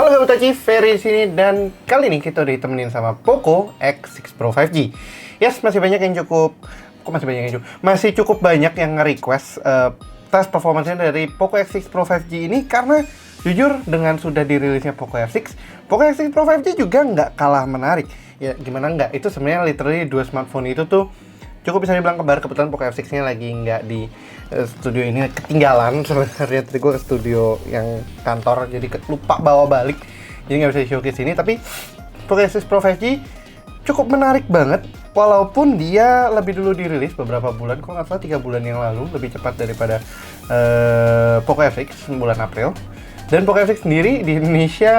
Halo Gabut Tachi, Ferry di sini dan kali ini kita udah ditemenin sama Poco X6 Pro 5G. Yes, masih cukup banyak yang nge-request tes performance-nya dari Poco X6 Pro 5G ini karena jujur dengan sudah dirilisnya Poco X6 Pro 5G juga nggak kalah menarik. Ya gimana nggak, itu sebenarnya literally dua smartphone itu tuh cukup bisa dibilang kembar. Kebetulan Poco F6-nya lagi nggak di studio ini, ketinggalan sebenarnya. Tadi gue ke studio yang kantor, jadi lupa bawa balik, jadi nggak bisa di-showcase ini. Tapi Poco F6 Pro 5G cukup menarik banget, walaupun dia lebih dulu dirilis beberapa bulan, kalau nggak salah 3 bulan yang lalu, lebih cepat daripada Poco F6 bulan April. Dan Poco F6 sendiri di Indonesia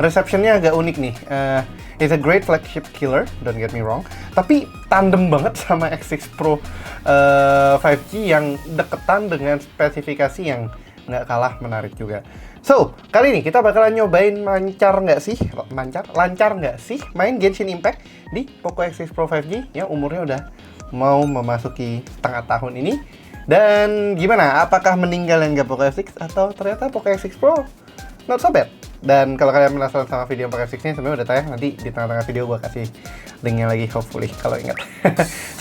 reception-nya agak unik nih. It's a great flagship killer, don't get me wrong. Tapi tandem banget sama X6 Pro 5G yang deketan dengan spesifikasi yang nggak kalah menarik juga. So, kali ini kita bakalan nyobain lancar nggak sih main Genshin Impact di Poco X6 Pro 5G yang umurnya udah mau memasuki setengah tahun ini. Dan gimana? Apakah meninggal yang nggak Poco F6 atau ternyata Poco X6 Pro not so bad? Dan kalau kalian penasaran sama video Poco F6 ini, sebenarnya udah tayang, nanti di tengah-tengah video gue kasih linknya lagi, hopefully, kalau ingat.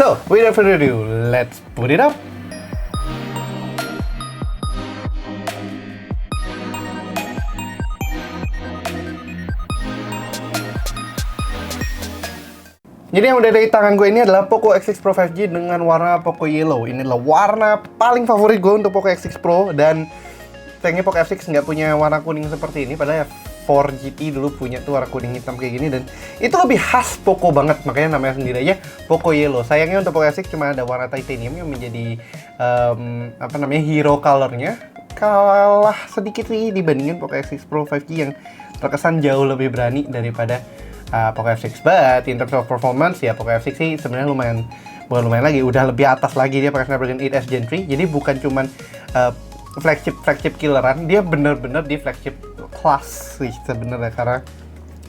So, without further ado, let's put it up! Jadi yang udah ada di tangan gue ini adalah Poco X6 Pro 5G dengan warna Poco Yellow. Ini adalah warna paling favorit gue untuk Poco X6 Pro, dan sayangnya Poco F6 nggak punya warna kuning seperti ini, padahal ya 4GT dulu punya tuh warna kuning hitam kayak gini, dan itu lebih khas Poco banget, makanya namanya sendiri aja Poco Yellow. Sayangnya untuk Poco F6 cuma ada warna titanium yang menjadi hero colornya, kalah sedikit sih dibandingin Poco X6 Pro 5G yang terkesan jauh lebih berani daripada Poco F6. But in terms of performance ya Poco F6 sih sebenarnya bukan lumayan lagi, udah lebih atas lagi. Dia pakai Snapdragon 8S Gen 3, jadi bukan cuman flagship killeran, dia bener-bener di flagship class sih sebenarnya, karena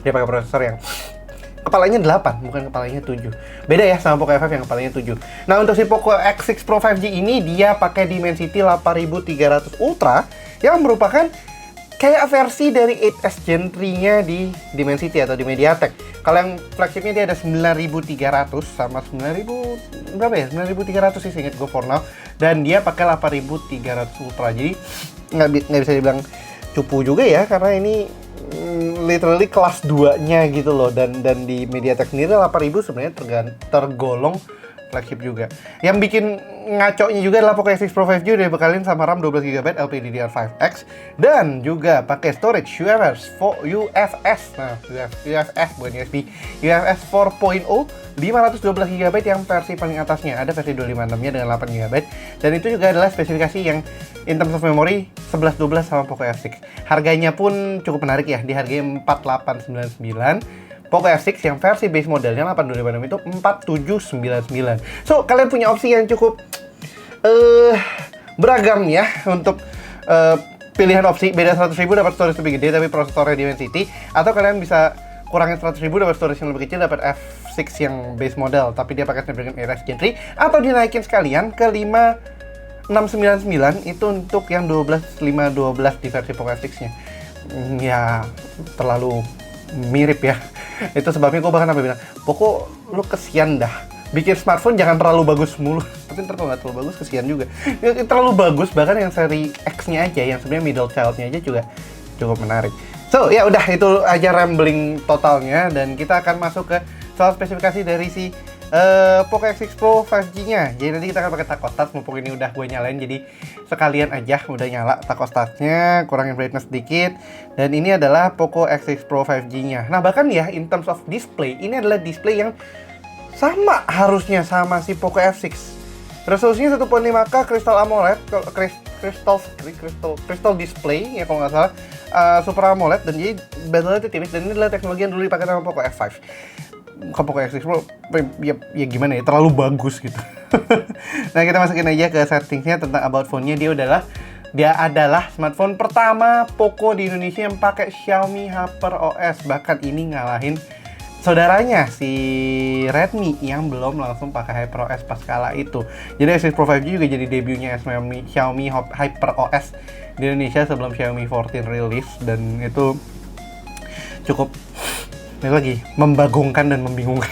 dia pakai prosesor yang kepalanya 8, bukan kepalanya 7. Beda ya sama Poco F5 yang kepalanya 7. Nah, untuk si Poco X6 Pro 5G ini dia pakai Dimensity 8300 Ultra yang merupakan kayak versi dari 8S Gen 3-nya di Dimensity atau di MediaTek. Kalau yang flagshipnya dia ada 9300 sama 9000 berapa ya? 9300 sih ingat gue for now. Dan dia pakai 8300 Ultra. Jadi nggak bisa dibilang cupu juga ya, karena ini literally kelas 2-nya gitu loh. Dan di MediaTek sendiri 8000 sebenarnya tergolong flagship juga. Yang bikin ngaconya juga adalah Poco X6 Pro 5G udah dibekalin sama RAM 12GB LPDDR5X dan juga pakai storage UFS bukan USB, UFS 4.0 512GB yang versi paling atasnya. Ada versi 256-nya dengan 8GB, dan itu juga adalah spesifikasi yang in terms of memory 1112 sama Poco F6. Harganya pun cukup menarik ya, di harga 4899. Poco F6 yang versi base modelnya 8256 itu 4799. So, kalian punya opsi yang cukup beragam ya untuk pilihan opsi. Beda 100.000 dapat storage lebih gede tapi prosesornya Dimensity, atau kalian bisa kurangin 100.000 dapat storage yang lebih kecil, dapat F6 yang base model tapi dia pakai Snapdragon 8S Gen 3, atau dinaikin sekalian ke 5699 itu untuk yang 512 di versi Poco F6-nya. Ya, terlalu mirip ya. Itu sebabnya gue bahkan sampai bilang, Poco lu kesian dah, bikin smartphone jangan terlalu bagus mulu. Tapi ntar kalau nggak terlalu bagus kesian juga. Terlalu bagus, bahkan yang seri X-nya aja, yang sebenarnya middle child-nya aja juga cukup menarik. So ya udah, itu aja rambling totalnya, dan kita akan masuk ke soal spesifikasi dari si Poco X6 Pro 5G-nya. Jadi nanti kita akan pakai thermostat, mumpung ini udah gue nyalain, jadi sekalian aja udah nyala thermostatnya, kurangin brightness sedikit. Dan ini adalah Poco X6 Pro 5G-nya. Nah, bahkan ya in terms of display, ini adalah display yang sama harusnya sama si Poco F6. Resolusinya 1.5K Crystal AMOLED, Crystal Display ya kalau nggak salah, Super AMOLED, dan jadi bezelnya tipis, dan ini adalah teknologi yang dulu dipakai sama Poco F5. Poco X6 Pro ya gimana ya, terlalu bagus gitu. Nah, kita masukin aja ke settingsnya tentang about phone-nya. Dia adalah smartphone pertama Poco di Indonesia yang pakai Xiaomi HyperOS. Bahkan ini ngalahin saudaranya si Redmi yang belum langsung pakai HyperOS pas kala itu. Jadi X6 Pro 5G juga jadi debutnya Xiaomi HyperOS di Indonesia sebelum Xiaomi 14 rilis, dan itu cukup ini lagi membagongkan dan membingungkan.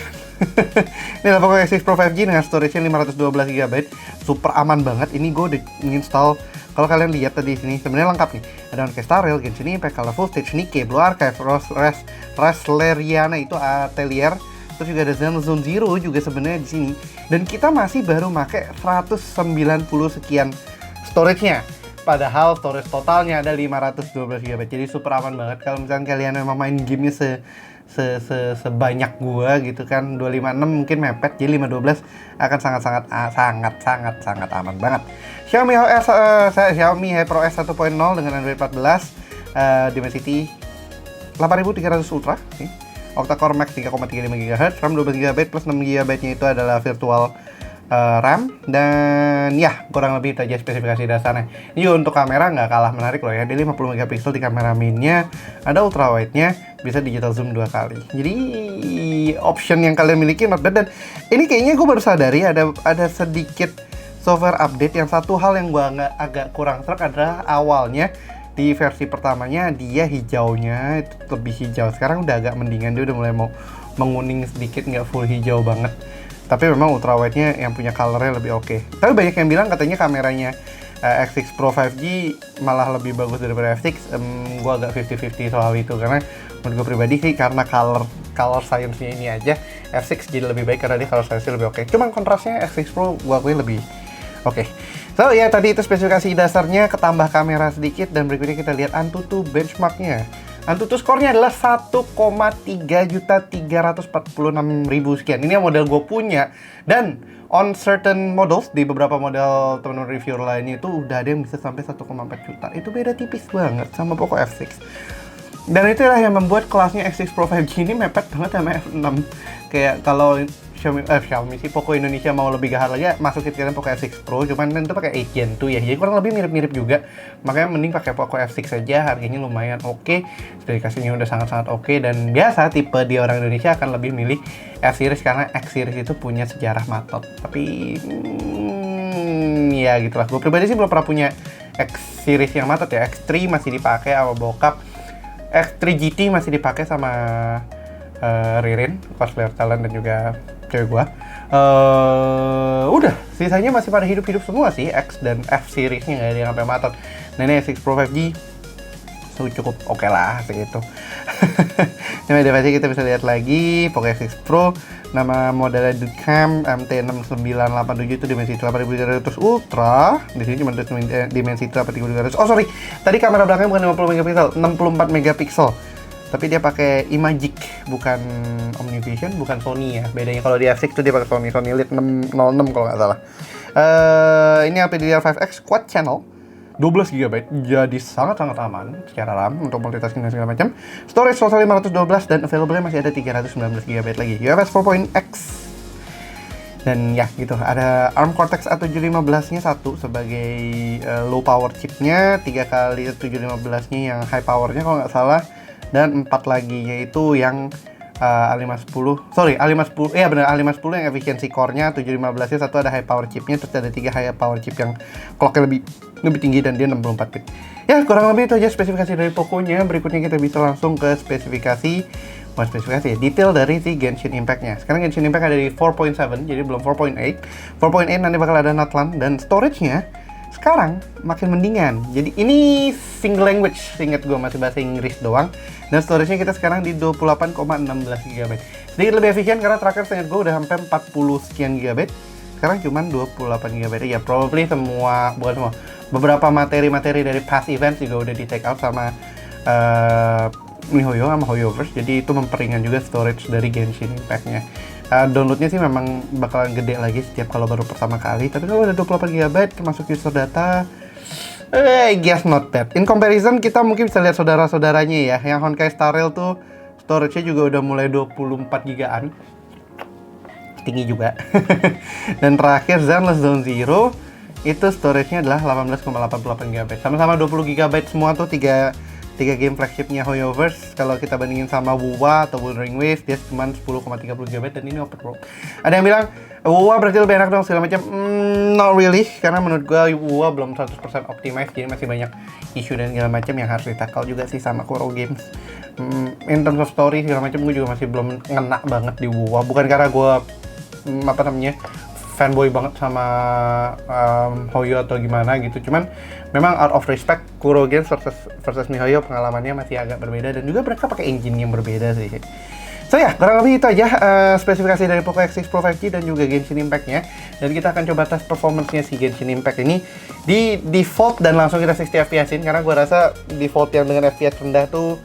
Ini adalah Poco X6 Pro 5G dengan storage-nya 512 GB, super aman banget. Ini gue udah install. Kalau kalian lihat tadi sini sebenarnya lengkap nih. Ada Orchestra Rail, Genshin Impact, Colorful Stage, Nikke, Blue Archive, Rasleriana itu Atelier, terus juga ada Zone Zero juga sebenarnya di sini. Dan kita masih baru pakai 190 sekian storage-nya. Padahal storage totalnya ada 512 GB. Jadi super aman banget kalau misalnya kalian memang main gamenya sebanyak gua gitu kan. 256 mungkin mepet, jadi 512 akan sangat aman banget. Xiaomi HyperOS 1.0 dengan Android 14, Dimensity 8300 Ultra nih. Octa-core Max 3,35 GHz, RAM 12 GB plus 6 GB nya itu adalah virtual RAM. Dan ya kurang lebih itu aja spesifikasi dasarnya. Ini untuk kamera nggak kalah menarik loh ya. Dia 50 MP di kamera mainnya, ada ultra wide nya, bisa digital zoom 2 kali. Jadi option yang kalian miliki not bad. Dan ini kayaknya gue baru sadari ada sedikit software update. Yang satu hal yang gue agak kurang serak adalah awalnya di versi pertamanya dia hijaunya itu lebih hijau. Sekarang udah agak mendingan, dia udah mulai mau menguning sedikit, nggak full hijau banget. Tapi memang ultra wide-nya yang punya color-nya lebih oke. Tapi banyak yang bilang katanya kameranya X6 Pro 5G malah lebih bagus daripada F6. Gue agak 50-50 soal itu, karena menurut gue pribadi sih karena color science-nya ini aja F6 jadi lebih baik karena dia color science-nya lebih oke. Cuman kontrasnya X6 Pro gue akui lebih oke. So ya tadi itu spesifikasi dasarnya, ketambah kamera sedikit, dan berikutnya kita lihat Antutu benchmark-nya. Antutu skornya adalah 1,3.346.000 sekian. Ini yang model gue punya, dan on certain models, di beberapa model teman-teman reviewer lainnya itu udah ada yang bisa sampai 1,4 juta. Itu beda tipis banget sama Poco F6. Dan itulah yang membuat kelasnya X6 Pro 5G ini mepet banget sama F6. Kayak kalau Xiaomi sih, Poco Indonesia mau lebih gahar lagi masukin kalian Poco F6 Pro, cuman itu pakai 8 Gen 2 ya, jadi kurang lebih mirip-mirip juga. Makanya mending pakai Poco F6 saja, harganya lumayan oke, spesifikasinya udah sangat-sangat oke, dan biasa tipe di orang Indonesia akan lebih milih F-series karena X-series itu punya sejarah matot. Tapi ya gitulah, gue pribadi sih belum pernah punya X-series yang matot ya. X3 masih dipakai sama bokap, X3 GT masih dipakai sama Ririn, cosplayer talent, dan juga cewek gua. Udah, sisanya masih pada hidup-hidup semua sih. X dan F seriesnya nggak ada yang sampai matot. Nah ini X6 Pro 5G cukup oke lah segitu. Nah device kita bisa lihat lagi Poco X6 Pro, nama modelnya Ducam MT6987 itu Dimensity 8300 Ultra. Di sini cuma Dimensity 8300. Oh sorry, tadi kamera belakangnya bukan 50 megapiksel, 64 megapiksel. Tapi dia pakai Imagic, bukan Omnivision, bukan Sony ya. Bedanya kalau di F6 itu dia pakai Sony Lead 606 kalau nggak salah. Ini LPDDR5X quad channel, 12 GB, jadi sangat-sangat aman secara RAM untuk multitasking dan segala macam. Storage total 512 dan available-nya masih ada 319 GB lagi. UFS 4.x. Dan ya gitu, ada ARM Cortex A715-nya satu sebagai low power chipnya, 3 kali 715-nya yang high powernya kalau nggak salah. Dan 4 lagi yaitu yang A510, iya benar, A510 yang efisiensi core-nya, 715 nya satu ada high power chip-nya, terus ada 3 high power chip yang clock-nya lebih tinggi dan dia 64 bit. Ya kurang lebih itu aja spesifikasi dari Poco-nya. Berikutnya kita bisa langsung ke detail dari si Genshin Impact-nya. Sekarang Genshin Impact ada di 4.7, jadi belum 4.8. 4.8 nanti bakal ada Natlan, dan storage-nya sekarang makin mendingan. Jadi ini single language, seingat gue masih bahasa Inggris doang. Dan storage-nya kita sekarang di 28,16 GB. Sedikit lebih efisien karena terakhir seingat gue udah sampai 40 sekian GB. Sekarang cuma 28 GB. Ya probably beberapa materi-materi dari past events juga udah di take out sama MiHoYo sama HoYoverse. Jadi itu memperingan juga storage dari Genshin Impact-nya. Downloadnya sih memang bakalan gede lagi setiap kalau baru pertama kali. Tapi kalau udah 28 GB termasuk user data, I guess not bad. In comparison kita mungkin bisa lihat saudara-saudaranya ya. Yang Honkai Star Rail tuh storage-nya juga udah mulai 24 gigaan. Tinggi juga. Dan terakhir Zenless Zone Zero itu storage-nya adalah 18,88 GB. Sama-sama 20 GB semua tuh 3 3 game flagshipnya Hoyoverse. Kalau kita bandingin sama WoW atau Wuthering Waves, dia cuma 10,30 GB dan ini open world. Ada yang bilang WoW berarti lebih enak dong segala macam. Not really, karena menurut gua WoW belum 100% optimize, jadi masih banyak isu dan segala macam yang harus ditakal juga sih sama Kuro Games. In terms of story segala macam, gue juga masih belum ngena banget di WoW. Bukan karena gua fanboy banget sama Hoyo atau gimana gitu, cuman memang out of respect Kuro Games versus MiHoYo pengalamannya masih agak berbeda dan juga mereka pakai engine yang berbeda sih. So ya, kurang lebih itu aja spesifikasi dari Poco X6 Pro 5G dan juga Genshin Impact-nya. Dan kita akan coba tes performance-nya si Genshin Impact ini di default dan langsung kita 60 FPS-in, karena gue rasa default yang dengan FPS rendah tuh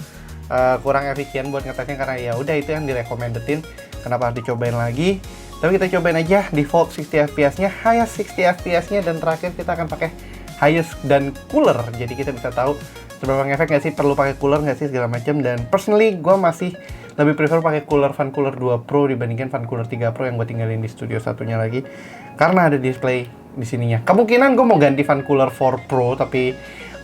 kurang efisien buat ngetesnya, karena ya udah itu yang direkomendetin. Kenapa harus dicobain lagi? Tapi kita cobain aja default 60 FPS-nya, highest 60 FPS-nya, dan terakhir kita akan pakai highest dan cooler. Jadi kita bisa tahu seberapa ngefek nggak sih, perlu pakai cooler nggak sih segala macam. Dan personally gue masih lebih prefer pakai Fan Cooler 2 Pro dibandingkan Fan Cooler 3 Pro yang gue tinggalin di studio satunya lagi, karena ada display di sininya. Kemungkinan gue mau ganti Fan Cooler 4 Pro tapi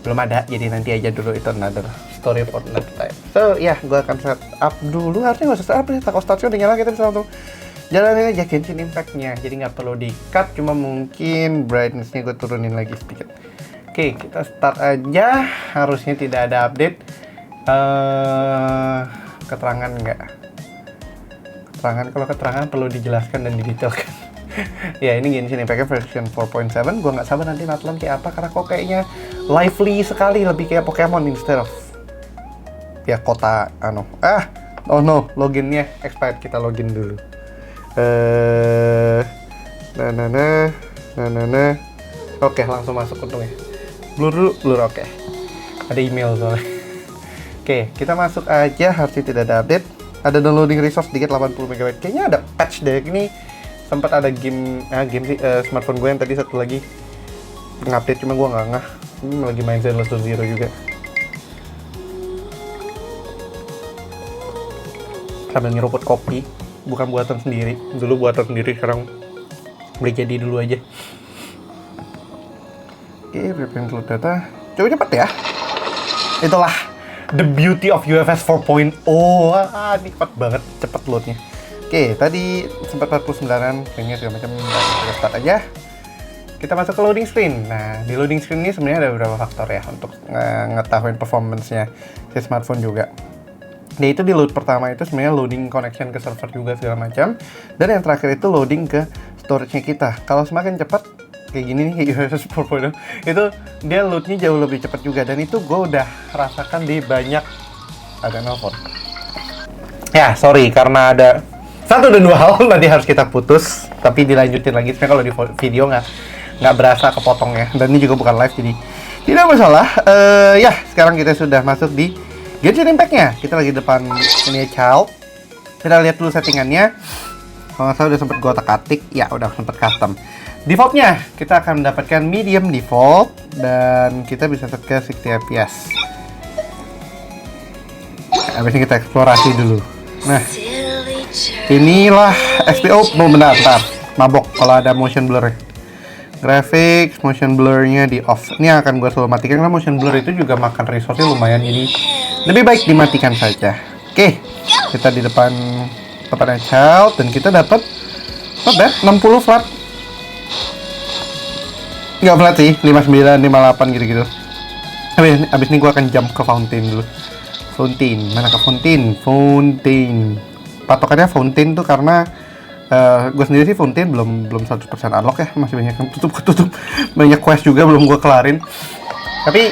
belum ada, jadi nanti aja dulu, itu another story for another time. So ya, gue akan set up dulu. Harusnya nggak usah set up ya, Taco Station udah nyala, kita bisa langsung jalanin aja Genshin Impact-nya. Jadi nggak perlu di cut, cuma mungkin brightness-nya gue turunin lagi sedikit. Oke, kita start aja. Harusnya tidak ada update. Keterangan nggak? Kalau keterangan perlu dijelaskan dan didetailkan. Ya, ini Genshin Impact version 4.7. Gue nggak sabar nanti Natlan kayak apa, karena kok kayaknya lively sekali, lebih kayak Pokemon instead of ya kota oh no, loginnya expired. Kita login dulu. Oke, langsung masuk untungnya. Blur, oke. Ada email soalnya. Oke, kita masuk aja, harusnya tidak ada update. Ada downloading resource sedikit 80 MB. Kayaknya ada patch deh. Ini sempat ada game sih, smartphone gue yang tadi satu lagi ngupdate, cuma gue nggak ngeh. Ini lagi main Zenless Zero juga. Sambil ngeruput kopi, bukan buatan sendiri. Dulu buatan sendiri, sekarang beli jadi dulu aja. Oke, prepare load data. Coba cepet ya. Itulah the beauty of UFS 4.0. Ini cepet banget, cepet loadnya. Oke, tadi sempat 49-an, kayaknya segala macam. Kita start aja. Kita masuk ke loading screen. Nah, di loading screen ini sebenarnya ada beberapa faktor ya untuk ngetahuin performance-nya si smartphone juga. Nah, itu di load pertama itu sebenarnya loading connection ke server juga segala macam. Dan yang terakhir itu loading ke storage-nya kita. Kalau semakin cepat kayak gini nih, UFS 4.0, itu dia loadnya jauh lebih cepat juga. Dan itu gue udah rasakan di banyak, ada nelfon. Ya, sorry, karena ada satu dan dua hal tadi harus kita putus, tapi dilanjutin lagi. Sebenarnya kalau di video nggak berasa kepotong ya. Dan ini juga bukan live, jadi tidak masalah. Ya, sekarang kita sudah masuk di Genshin Impact-nya. Kita lagi depan ini child. Kita lihat dulu settingannya. Kalau nggak salah udah sempet gue otak-atik, ya udah sempet custom. Defaultnya kita akan mendapatkan medium default dan kita bisa set ke 60 fps. Habis ini kita eksplorasi dulu. Nah, inilah XPO. Bentar, mabok kalau ada motion blur. Graphics, motion blur-nya di off. Ini akan gue selalu matikan karena motion blur itu juga makan resource-nya lumayan, jadi lebih baik dimatikan saja. Oke, kita di depan tempatnya child dan kita dapat 60 flat. Nggak flat sih, 59, 58 gitu-gitu. Abis ini gue akan jump ke fountain dulu. Fountain, mana ke fountain? Fountain. Patokannya fountain tuh karena gue sendiri sih fountain belum 100% unlock ya, masih banyak yang tutup. Banyak quest juga belum gue kelarin. Tapi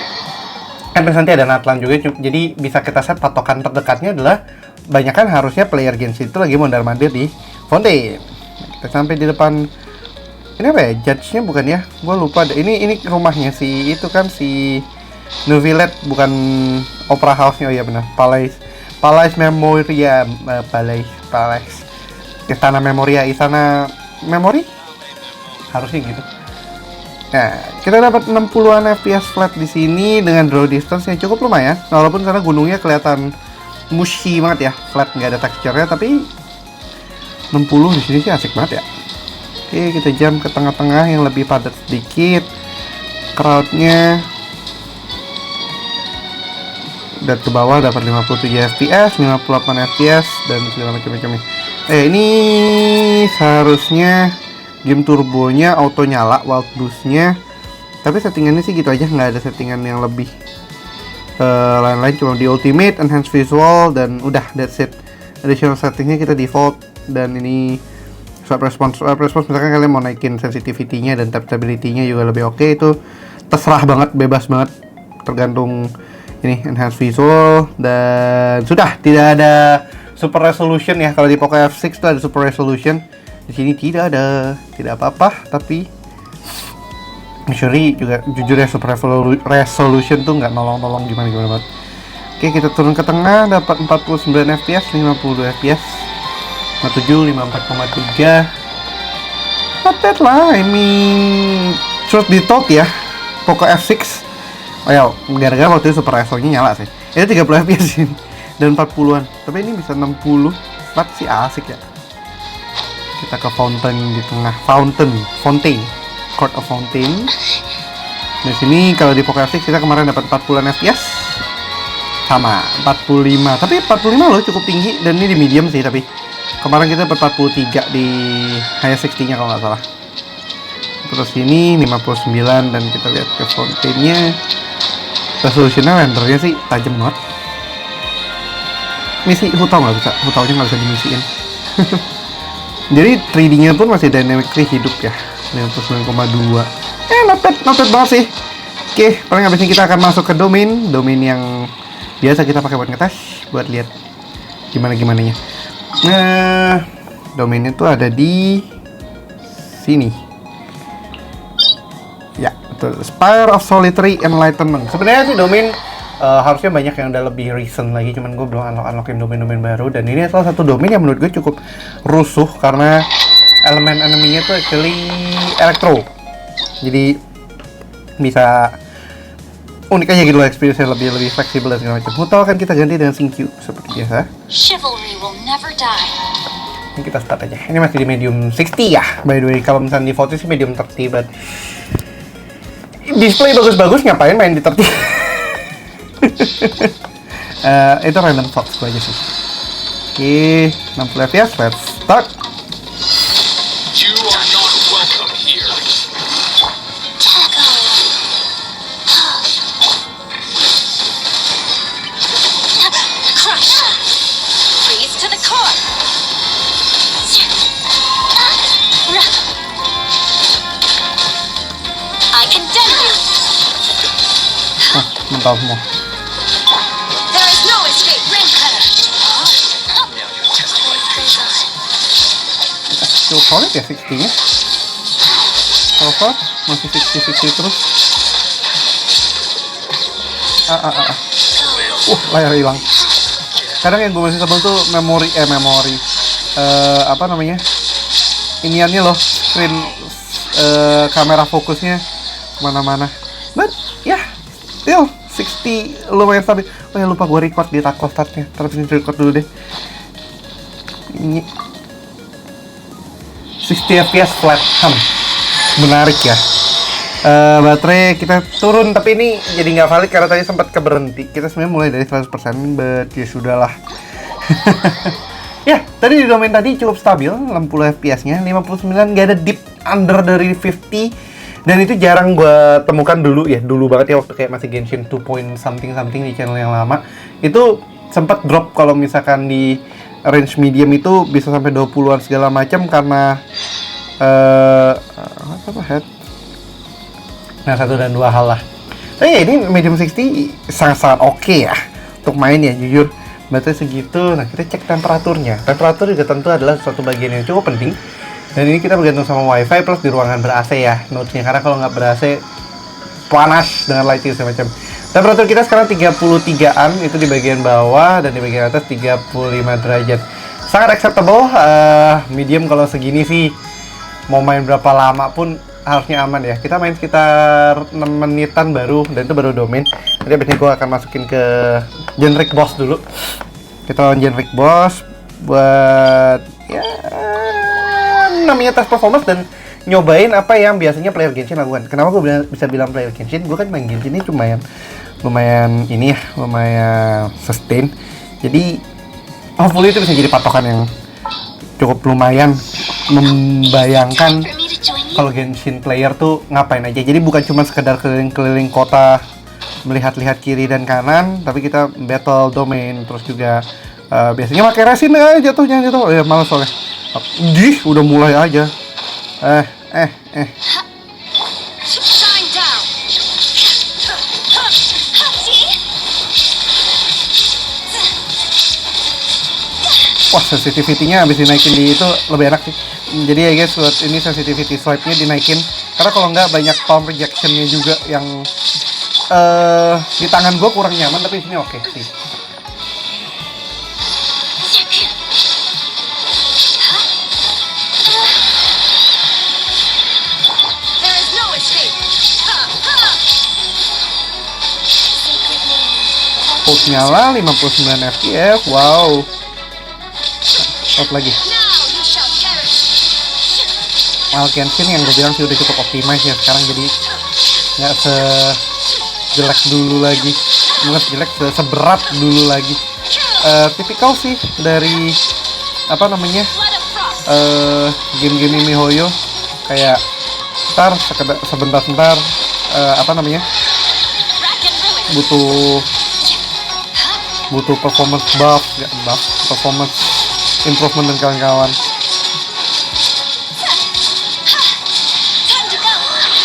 kan nanti ada Natlan juga, jadi bisa kita set patokan terdekatnya adalah banyakan harusnya player Genshin itu lagi mondar-mandir di fountain. Kita sampai di depan. Ini apa ya? Judge-nya bukan ya? Gue lupa. Ini rumahnya si itu kan, si Nuvillet, bukan Opera House-nya. Oh iya benar. Palais Memoria, Palais Istana Memoria, Istana Memori. Harusnya gitu. Nah, kita dapat 60-an FPS flat di sini dengan draw distance yang cukup lumayan. Walaupun karena gunungnya kelihatan mushy banget ya, flat, nggak ada teksturnya, tapi 60 di sini sih asik banget ya. Oke, kita jump ke tengah-tengah yang lebih padat sedikit. Crowd-nya dan ke bawah dapat 57 fps, 58 fps dan segala macam-macamnya. Ini seharusnya game turbonya auto nyala, wild boostnya, tapi settingannya sih gitu aja, nggak ada settingan yang lebih lain-lain, cuma di ultimate, enhance visual, dan udah, that's it. Additional settingnya kita default, dan ini swipe response misalkan kalian mau naikin sensitivity-nya dan tap stability-nya juga lebih oke, itu terserah banget, bebas banget, tergantung ini enhance visual. Dan sudah, tidak ada super resolution ya. Kalau di Poco F6 itu ada super resolution, di sini tidak ada, tidak apa-apa. Tapi Missouri juga jujur ya, super resolution tuh nggak nolong gimana banget. Oke, kita turun ke tengah, dapat 49 fps, 52 fps, 57, 54,3. Not bad lah, I mean, truth be told ya, Poco F6, oh ya, gara-gara waktu itu super ISO-nya nyala sih. Itu 30 fps sih, dan 40-an. Tapi ini bisa 60, but sih asik ya. Kita ke fountain di tengah, fountain, court of fountain. Di sini kalau di Poco F6 kita kemarin dapat 40-an fps. Sama 45, tapi 45 loh cukup tinggi, dan ini di medium sih, tapi kemarin kita dapat 43 di high 60-nya kalau nggak salah. Terus ini 59, dan kita lihat ke fountain-nya, resolutionnya, rendernya sih tajam banget. Misi hutau nggak bisa, hutaunya nggak bisa dimisiin. Jadi 3D-nya pun masih dynamically hidup ya, 59,2. Not bad banget sih. Oke, paling habis ini kita akan masuk ke domain yang biasa kita pakai buat ngetes, buat lihat gimana-gimananya. Nah, domainnya tuh ada di sini. Ya, betul. Spire of Solitary Enlightenment. Sebenarnya sih domain harusnya banyak yang udah lebih recent lagi, cuman gue belum unlockin domain baru. Dan ini salah satu domain yang menurut gue cukup rusuh karena elemen enemy-nya tuh actually elektro. Jadi bisa unik aja gitu loh, experience lebih fleksibel dan segala macam. Hutau akan kita ganti dengan Xingqiu seperti biasa. Ini kita start aja. Ini masih di medium 60 ya. By the way, kalau misalnya defaultnya sih medium 30, but display bagus-bagus, ngapain main di 30? Itu random thoughts gue aja sih. Oke, 60 fps, let's start. Mental semua. Still solid ya 60-nya. So far masih 60 terus. Layar hilang. Kadang yang gue masih sebel tuh memori apa namanya, iniannya loh, screen kamera fokusnya kemana-mana. But ya, still 60 lumayan stabil. Oh ya, lupa gue record di taco startnya. Terus ini record dulu deh. Ini 60 fps flat. Menarik ya. Baterai kita turun, tapi ini jadi nggak valid karena tadi sempat keberhenti. Kita sebenarnya mulai dari 100%, but ya sudahlah. Ya, tadi di domain tadi cukup stabil, 60 fps-nya, 59, nggak ada dip under dari 50. Dan itu jarang gue temukan dulu banget ya, waktu kayak masih Genshin 2 point something di channel yang lama. Itu sempat drop kalau misalkan di range medium itu bisa sampai 20-an segala macam karena satu dan dua hal lah. Tapi ya ini medium 60 sangat-sangat oke ya untuk main ya, jujur. Baterai segitu. Nah, kita cek temperaturnya. Temperatur juga tentu adalah suatu bagian yang cukup penting. Dan ini kita bergantung sama wifi plus di ruangan ber-AC ya notes-nya, karena kalau nggak ber-AC panas dengan lighting semacam. Temperatur kita sekarang 33-an, itu di bagian bawah, dan di bagian atas 35 derajat. Sangat acceptable. Medium kalau segini sih mau main berapa lama pun harusnya aman ya. Kita main sekitar 6 menitan baru, dan itu baru domain. Jadi abis ini gue akan masukin ke generic boss dulu. Kita lawan generic boss buat ya namanya tes performance dan nyobain apa yang biasanya player Genshin lakukan. Kenapa gue bisa bilang player Genshin? Gue kan main Genshin ini cuma yang lumayan ini ya, lumayan sustain. Jadi hopefully itu bisa jadi patokan yang cukup lumayan membayangkan kalau Genshin player tuh ngapain aja. Jadi bukan cuma sekedar keliling-keliling kota, melihat-lihat kiri dan kanan, tapi kita battle domain, terus juga biasanya pakai resin jatuhnya gitu. Ya malas soalnya. Udah mulai aja. Wah, sensitivity-nya habis dinaikin di itu lebih enak sih. Jadi ya guys, buat ini sensitivity swipe-nya dinaikin. Karena kalau nggak banyak palm rejection-nya juga yang di tangan gue kurang nyaman, tapi di sini oke sih. Pulse nyala 59 fps, wow. Out lagi. Genshin yang gue bilang sih udah cukup optimize ya sekarang, jadi nggak sejelek dulu lagi, bukan sejelek, seberat dulu lagi. Tipikal sih dari apa namanya game-game MiHoYo, kayak sebentar apa namanya butuh performance buff, performance improvement dan kawan-kawan.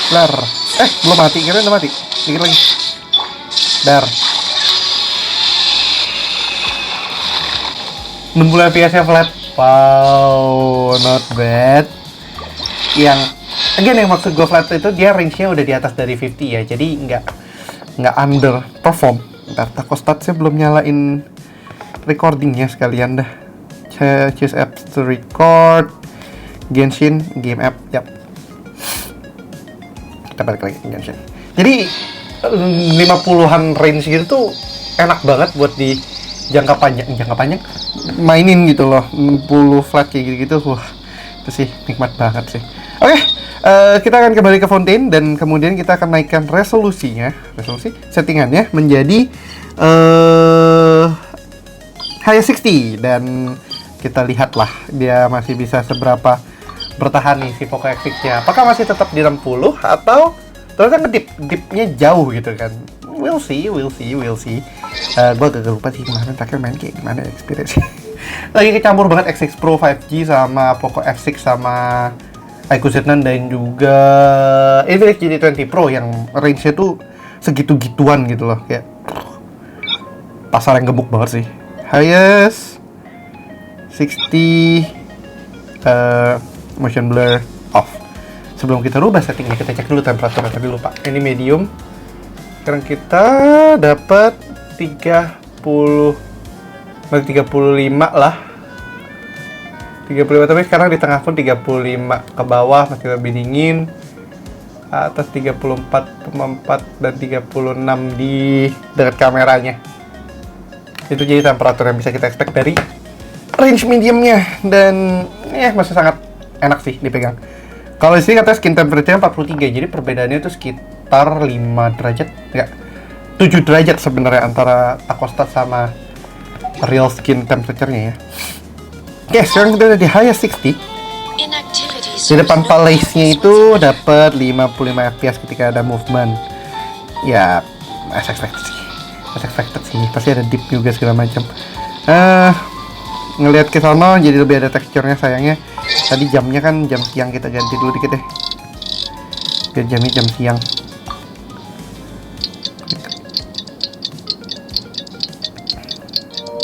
Lar, belum mati, kira udah mati. Dikit lagi. Dar. 60 fps nya flat. Wow, not bad. Yang yang maksud gue flat itu dia range-nya udah di atas dari 50 ya. Jadi nggak under perform. Ntar Takostat saya belum nyalain recordingnya sekalian dah. Choose apps to record. Genshin game app, yap. Kita balik lagi ke Genshin. Jadi 50-an range gitu tuh enak banget buat di jangka panjang mainin gitu loh. 60 flat kayak gitu, wah itu sih nikmat banget sih. Oke, kita akan kembali ke Fontaine dan kemudian kita akan naikkan resolusi settingannya menjadi high 60 dan kita lihatlah dia masih bisa seberapa bertahan nih si Poco X6-nya. Apakah masih tetap di 60 atau ternyata ngedip-dipnya jauh gitu kan. We'll see. Gue agak lupa sih kemarin terakhir main kayak gimana experience. Lagi kecampur banget X6 Pro 5G sama Poco F6 sama iQOO Z9 dan juga Infinix GT20 Pro yang range-nya tuh segitu-gituan gitu loh, kayak pasar yang gemuk banget sih. Highest 60 motion blur off. Sebelum kita rubah settingnya, kita cek dulu temperaturnya, tadi lupa. Ini medium. Sekarang kita dapat 35 lah. 35, tapi sekarang di tengah pun 35, ke bawah masih lebih dingin. Atas 34,4 dan 36 di dekat kameranya. Itu jadi temperatur yang bisa kita expect dari range mediumnya, dan masih sangat enak sih dipegang. Kalau di sini katanya skin temperature 43, jadi perbedaannya itu sekitar 5 derajat, enggak, 7 derajat sebenarnya antara Takostat sama real skin temperature-nya ya. Oke, sekarang kita udah di highest 60. Di depan palace-nya itu dapat 55 fps ketika ada movement. Ya, as expected sih. Pasti ada dip juga segala macam. Ngelihat ke sana jadi lebih ada teksturnya sayangnya. Tadi jamnya kan jam siang, kita ganti dulu dikit deh. Biar jamnya jam siang.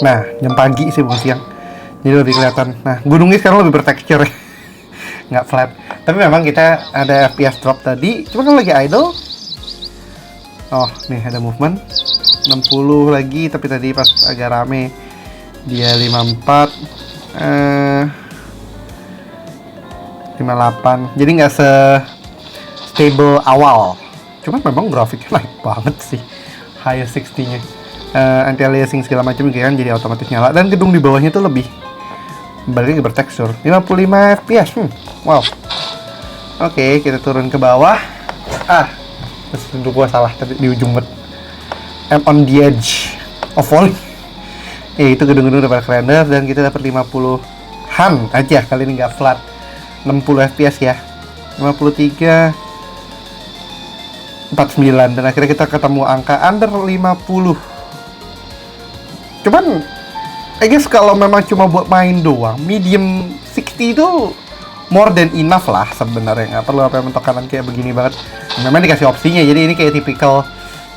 Nah, jam pagi sih bukan siang. Jadi lebih kelihatan. Nah, gunungnya sekarang lebih bertekstur ya. Nggak flat. Tapi memang kita ada FPS drop tadi. Cuma kan lagi idle. Oh, nih ada movement. 60 lagi, tapi tadi pas agak rame dia 54, 58. Jadi nggak stable awal. Cuman memang grafiknya naik banget sih. High 60-nya. Anti-aliasing segala macam kan jadi otomatis nyala, dan gedung di bawahnya tuh lebih balik bertekstur. 55 fps. Wow. Oke, kita turun ke bawah. Terus gua salah tadi di ujung banget. I'm on the edge of falling. Itu gedung-gedung udah pada render dan kita dapat 50-an aja kali ini, nggak flat. 60 fps ya, 53 49, dan akhirnya kita ketemu angka under 50. Cuman I guess kalau memang cuma buat main doang, medium 60 itu more than enough lah sebenarnya, nggak perlu apa yang tekanan kayak begini banget. Memang dikasih opsinya, jadi ini kayak tipikal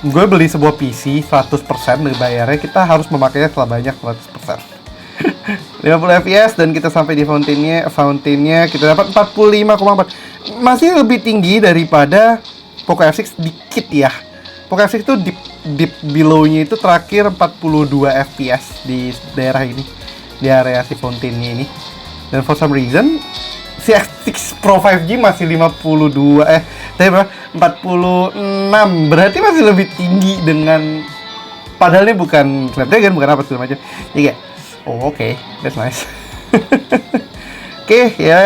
gue beli sebuah PC 100% dari bayarnya, kita harus memakainya setelah banyak 100%. 50 fps dan kita sampai di fountainnya kita dapat 45,4, masih lebih tinggi daripada Poco F6 dikit ya. Poco F6 itu deep below-nya itu terakhir 42 fps di daerah ini, di area si fountainnya ini. Dan for some reason si X6 Pro 5G masih 52 tapi berapa? 46, berarti masih lebih tinggi dengan, padahal ini bukan Snapdragon, bukan apa segala macam. Jadi kayak oh oke, that's nice. Oke, ya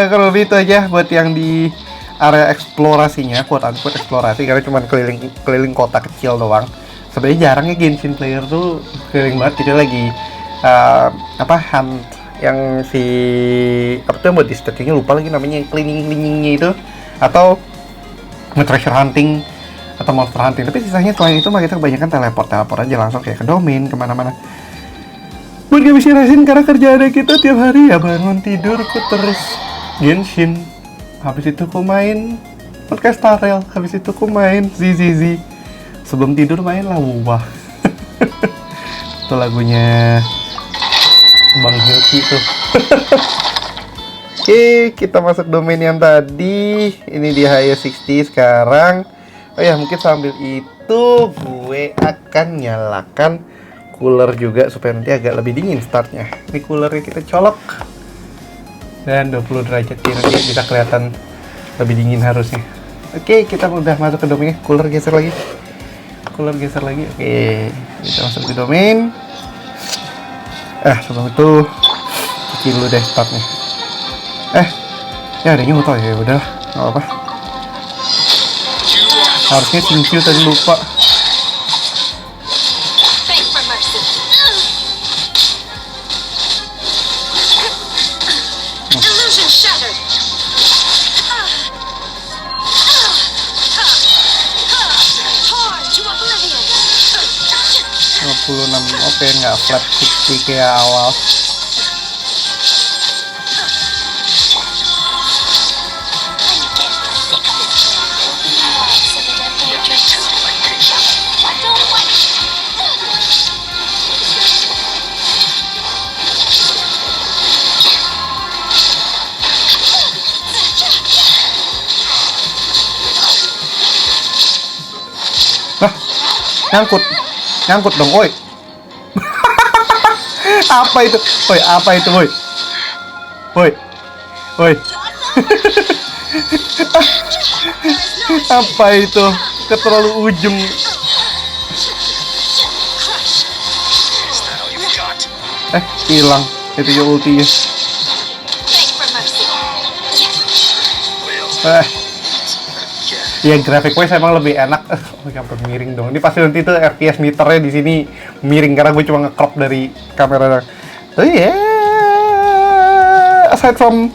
kalau lebih itu aja buat yang di area eksplorasinya, quote unquote eksplorasi, karena cuma keliling kota kecil doang. Sebenarnya jarangnya Genshin player tuh keliling banget, kita lagi hunt yang si apa tuh buat di stackingnya, lupa lagi namanya, yang cleaning-cleaningnya itu, atau treasure hunting atau monster hunting. Tapi sisanya selain itu mah kita kebanyakan teleport aja langsung kayak ke domain, kemana-mana. Buat gak bisa rasin karena kerjaan kita tiap hari ya bangun tidur ku terus Genshin, habis itu ku main podcast Tarel, habis itu ku main ZZZ, sebelum tidur main lah wah. Itu lagunya Bang Hilki tuh. Oke, kita masuk domain yang tadi. Ini di highest 60 sekarang. Oh ya, mungkin sambil itu gue akan nyalakan cooler juga supaya nanti agak lebih dingin startnya. Ini coolernya kita colok dan 20 derajat ya, nanti bisa kelihatan lebih dingin harusnya. Oke, kita udah masuk ke domainnya. Cooler geser lagi. Oke, kita masuk ke domain. Sebelum itu cuci dulu deh startnya. Ya adanya auto ya, udah nggak apa-apa. Harusnya cincin tadi lupa. Oke, nggak flat 60 kayak awal. Nyangkut dong, oi. Apa itu? Woi. Apa itu? Terlalu ujung. Hilang itu ya ultinya. Ya grafik wise emang lebih enak. Sampai miring dong. Ini pasti nanti tuh FPS meternya di sini miring karena gue cuma nge-crop dari kamera. Oh yeah. Aside from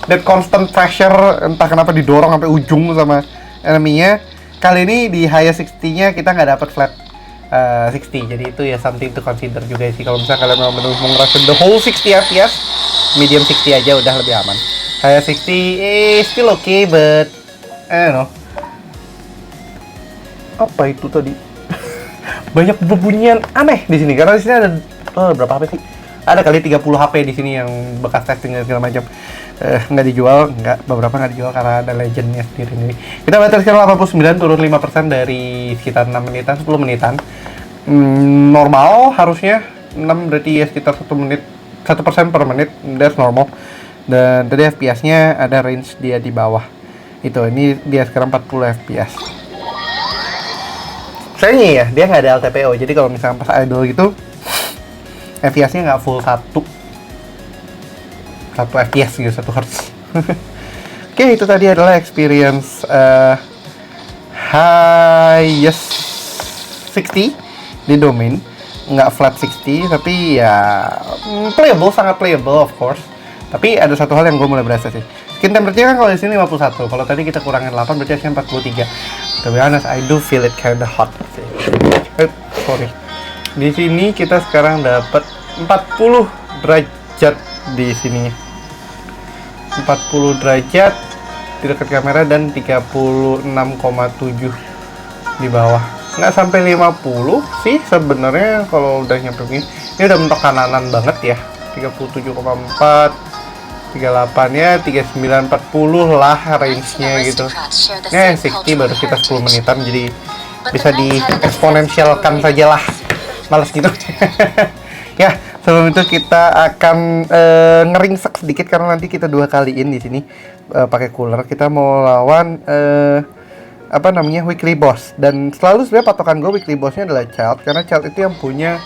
that constant pressure, entah kenapa didorong sampai ujung sama enemy-nya, kali ini di highest 60-nya kita nggak dapat flat 60. Jadi itu ya something to consider juga sih. Kalau misalnya kalian mau ngerasain the whole 60 FPS, medium 60 aja udah lebih aman. Highest 60 still okay, but I don't know. Apa itu tadi? Banyak berbunyian aneh di sini karena di sini ada berapa HP sih? Ada kali 30 HP di sini yang bekas testing dan segala macam. Nggak dijual, beberapa nggak dijual karena ada legendnya sendiri nih. Kita baterai sekarang 89, turun 5% dari sekitar 6 menitan, 10 menitan. Normal harusnya 6, berarti ya sekitar 1 menit, 1% per menit, that's normal. Dan tadi FPS-nya ada range dia di bawah. Itu, ini dia sekarang 40 FPS. Sayangnya ya, dia nggak ada LTPO, jadi kalau misalnya pas idle gitu, FPS-nya nggak full 1 FPS gitu, 1 Hz. Oke, itu tadi adalah experience highest 60 di domain, nggak flat 60, tapi ya playable, sangat playable of course. Tapi ada satu hal yang gue mulai berasa sih. Skin temperature kan kalau di sini 51, kalau tadi kita kurangin 8 berarti hasilnya 43. To be honest, I do feel it kinda hot sih. Sorry. Di sini kita sekarang dapat 40 derajat di sininya. 40 derajat di dekat kamera dan 36,7 di bawah. Nggak sampai 50 sih sebenarnya kalau udah nyampe begini. Ini udah mentok kananan banget ya. 37,4, 38 ya, 39, 40 lah range-nya gitu. Nah, 60 baru kita 10 menitan, jadi bisa di eksponensialkan saja lah. Males gitu. Ya, sebelum itu kita akan ngeringsek sedikit karena nanti kita 2 kaliin di sini pakai cooler. Kita mau lawan weekly boss, dan selalu sebenarnya patokan gue weekly bossnya adalah Childe, karena Childe itu yang punya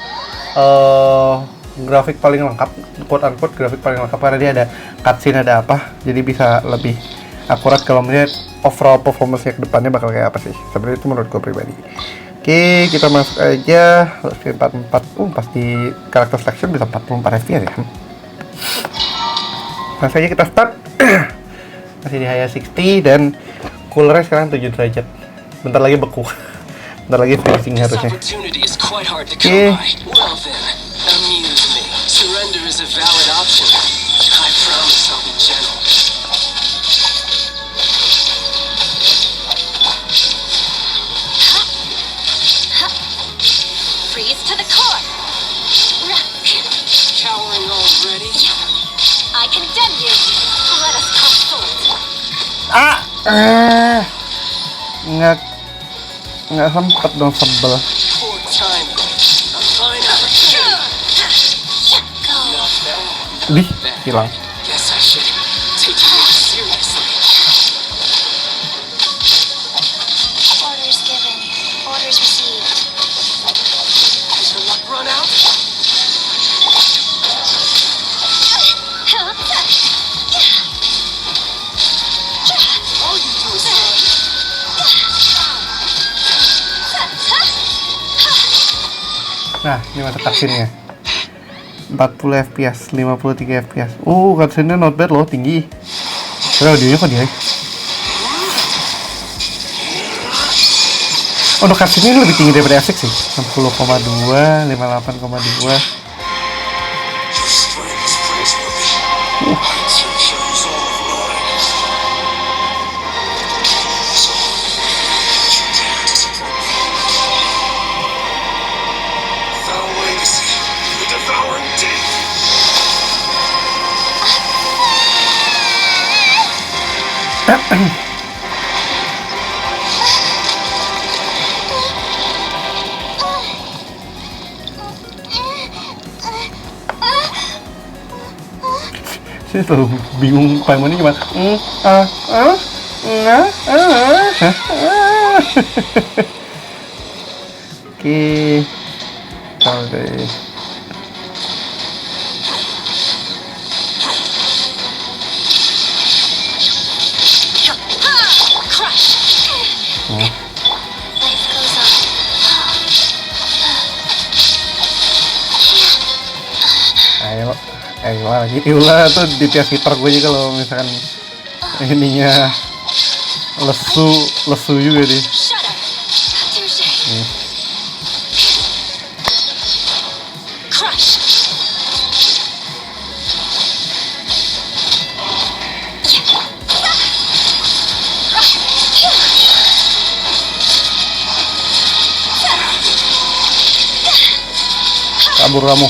grafik paling lengkap, quote unquote grafik paling lengkap, karena dia ada cutscene, ada apa, jadi bisa lebih akurat kalau melihat overall performance-nya ke depannya bakal kayak apa sih. Sebenarnya itu menurut gue pribadi. Oke, kita masuk aja 44. Pasti karakter selection bisa 44 fps ya. Langsung aja kita start. Masih di high 60 dan coolernya sekarang 7 derajat. Bentar lagi beku. Bentar lagi finishing harusnya. Oke. To the core. Cowering already? I condemn you. Let us consult. Nggak sempet dong, sebel. Dih, hilang. Orders given. Orders received. Run out? All you do is Nah, ini mata cutscene-nya 40 fps, 53 fps. Cutscene-nya not bad loh, tinggi. Tapi audionya kok dia? Untuk cutscene ini lebih tinggi daripada FX sih, 60,2, 58,2. Saya selalu bingung Paimonnya gimana. Oke, oke. Lagi Iula tuh di tiap fitur gue juga kalau misalkan ininya lesu juga deh. Kabur kamu.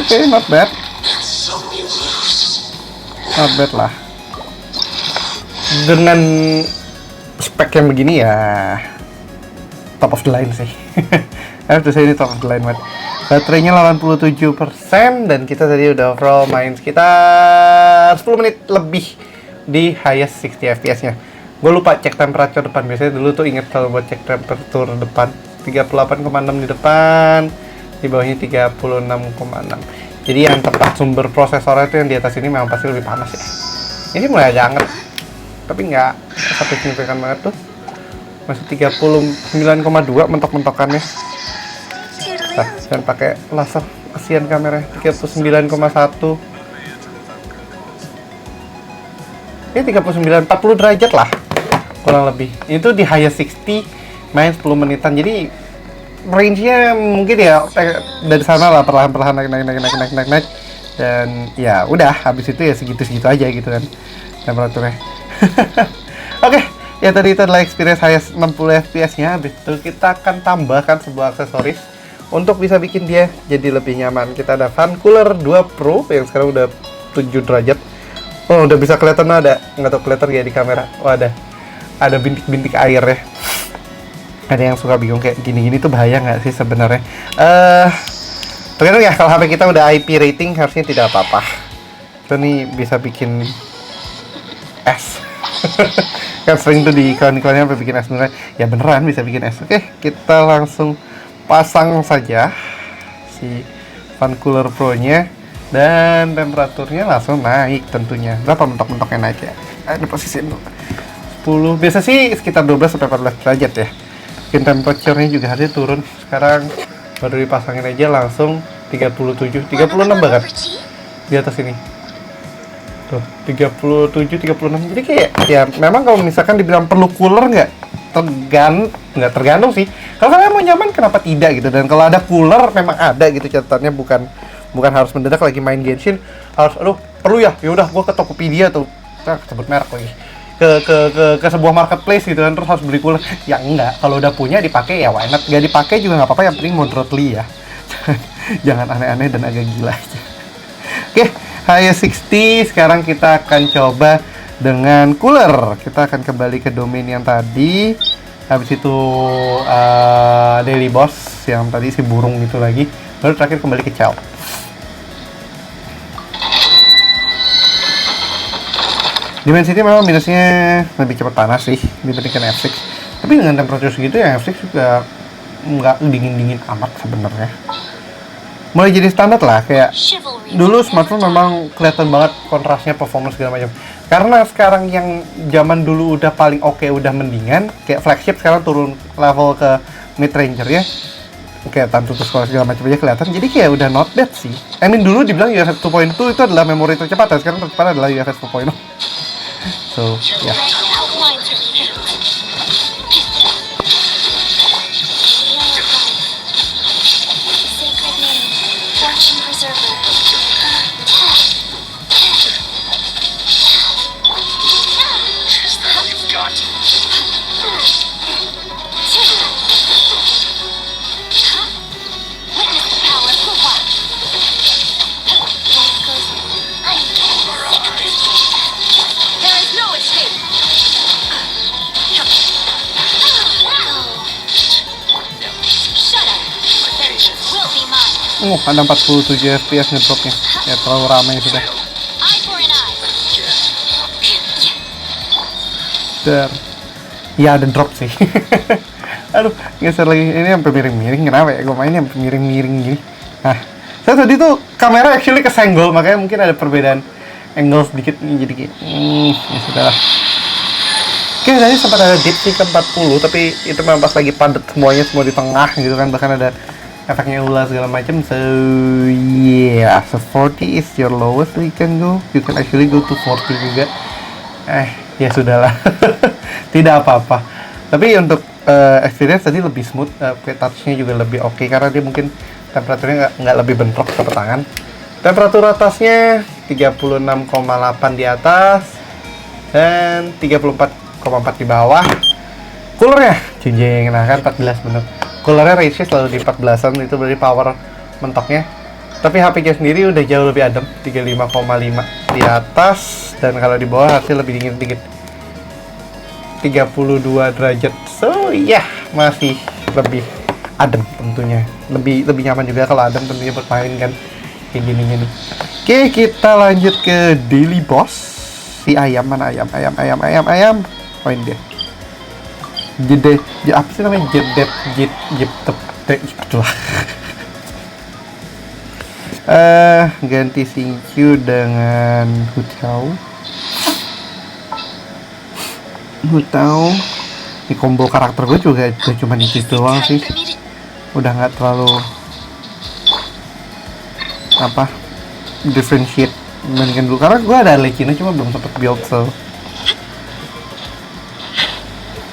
Oke, not bad lah. Dengan spek yang begini ya top of the line sih. Harus saya ini top of the line banget. Baterainya 87% dan kita tadi udah overall main sekitar 10 menit lebih di highest 60 fps nya. Gue lupa cek temperatur depan, biasanya dulu tuh inget kalau buat cek temperatur depan 38,6 di depan, di bawahnya 36,6. Jadi yang tempat sumber prosesornya itu yang di atas ini memang pasti lebih panas ya. Ini mulai agak anget, tapi nggak sampai signifikan banget tuh. Masih 39,2 mentok-mentokannya. Nah, dan pakai laser, kasihan kameranya. 39,1. Ini 39, 40 derajat lah kurang lebih. Itu di highest 60 main 10 menitan. Jadi range-nya mungkin ya dari sana lah, perlahan-perlahan naik. Dan ya udah, habis itu ya segitu-segitu aja gitu kan temperaturnya. Oke, ya tadi itu adalah experience highest 60 fps-nya. Habis itu kita akan tambahkan sebuah aksesoris untuk bisa bikin dia jadi lebih nyaman. Kita ada fan cooler 2 Pro yang sekarang udah 7 derajat. Oh, udah bisa kelihatan, ada nggak tahu kelihatan ya di kamera. Oh, ada bintik-bintik air ya. Ada yang suka bingung kayak gini-gini tuh bahaya nggak sih sebenarnya? Tergantung ya, kalau HP kita udah IP rating harusnya tidak apa-apa. Kita nih bisa bikin es. Kan sering tuh di iklan-iklannya sampai bikin es beneran. Ya beneran bisa bikin es. Oke, kita langsung pasang saja si fan cooler Pro-nya. Dan temperaturnya langsung naik tentunya. Berapa mentok-mentoknya naik ya? Ini posisiin dulu. 10, biasa sih sekitar 12-14 derajat ya. Bikin temperaturnya juga harusnya turun. Sekarang baru dipasangin aja langsung 37, 36 bahkan di atas ini. Tuh, 37, 36. Jadi kayak ya memang kalau misalkan dibilang perlu cooler nggak tergantung sih. Kalau kalian mau nyaman kenapa tidak gitu. Dan kalau ada cooler memang ada gitu catatannya, bukan harus mendadak lagi main Genshin harus perlu ya udah gua ke Tokopedia tuh sebut merek lagi ke sebuah marketplace gitu kan terus harus beli cooler. Ya enggak, kalau udah punya dipakai ya why not, nggak dipakai juga nggak apa-apa, yang penting moderately ya. Jangan aneh-aneh dan agak gila aja. Oke, H60 sekarang kita akan coba dengan cooler. Kita akan kembali ke domain yang tadi, habis itu Daily Boss yang tadi si burung itu lagi, baru terakhir kembali ke Chow. Dimensity memang minusnya lebih cepat panas sih dibandingkan F6. Tapi dengan temperatur segitu ya F6 juga nggak dingin-dingin amat sebenarnya. Mulai jadi standar lah, kayak dulu smartphone memang kelihatan banget kontrasnya, performance segala macam. Karena sekarang yang zaman dulu udah paling oke, udah mendingan, kayak flagship sekarang turun level ke mid ranger ya. Kayak tantu sekolah segala macam aja kelihatan. Jadi kayak udah not bad sih. I mean dulu dibilang UFS 2.2 itu adalah memori tercepat, dan sekarang tercepat adalah UFS 4.0. So, ya. Yeah. Ada 47 fps ngedropnya. Ya terlalu ramai sudah. Ya ada drop sih. Aduh, geser lagi. Ini sampai miring-miring. Kenapa ya? Gue mainnya sampai miring-miring gini. Nah, saya tadi tuh kamera actually kesenggol, makanya mungkin ada perbedaan angle sedikit nih, jadi kayak ya sudahlah. Oke, tadi sempat ada dip sih ke 40, tapi itu memang pas lagi padat semuanya, semua di tengah gitu kan, bahkan ada efeknya ulas segala macam. So yeah, so 40 is your lowest you can go. You can actually go to 40 juga. Ya sudahlah. Tidak apa-apa. Tapi untuk experience tadi lebih smooth, touch-nya juga lebih oke, karena dia mungkin temperaturnya nggak lebih bentrok ke tangan. Temperatur atasnya 36,8 di atas dan 34,4 di bawah. Coolernya cincin, nah kan 14 bener. Coolernya range-nya selalu di 14an, itu berarti power mentoknya. Tapi HP-nya sendiri udah jauh lebih adem, 35,5 di atas, dan kalau di bawah hasil lebih dingin dikit, 32 derajat. So ya, masih lebih adem tentunya. Lebih nyaman juga kalau adem tentunya buat main kan kayak gininya nih. Oke, kita lanjut ke Daily Boss. Si ayam mana? Ayam. Poin dia. apa sih namanya, jedet itulah. Ganti Xingqiu dengan Hutao. Di combo karakter gue juga cuma di situ doang sih, udah nggak terlalu apa differentiate dibandingkan dulu, karena gue ada Lecina cuma belum sempet build, so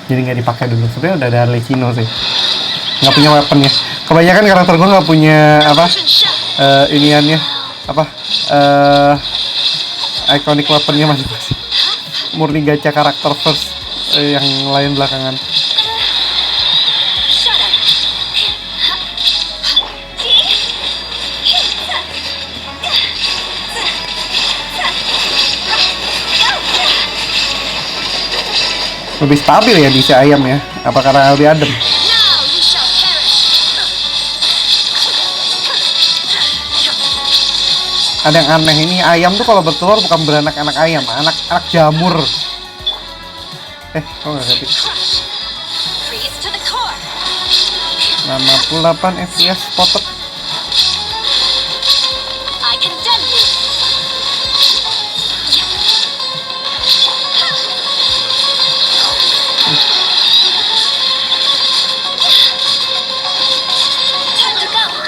jadi nggak dipakai dulu. Sebenarnya udah ada Lecino sih, nggak punya weaponnya. Kebanyakan karakter gue nggak punya apa iniannya apa iconic weaponnya, masih murni gacha karakter first, yang lain belakangan. Lebih stabil ya di si ayam ya, apa karena lebih adem? Ada yang aneh, ini ayam tuh kalau bertelur bukan beranak-anak ayam, anak jamur. Kok nggak ngerti? 68 fps spotted.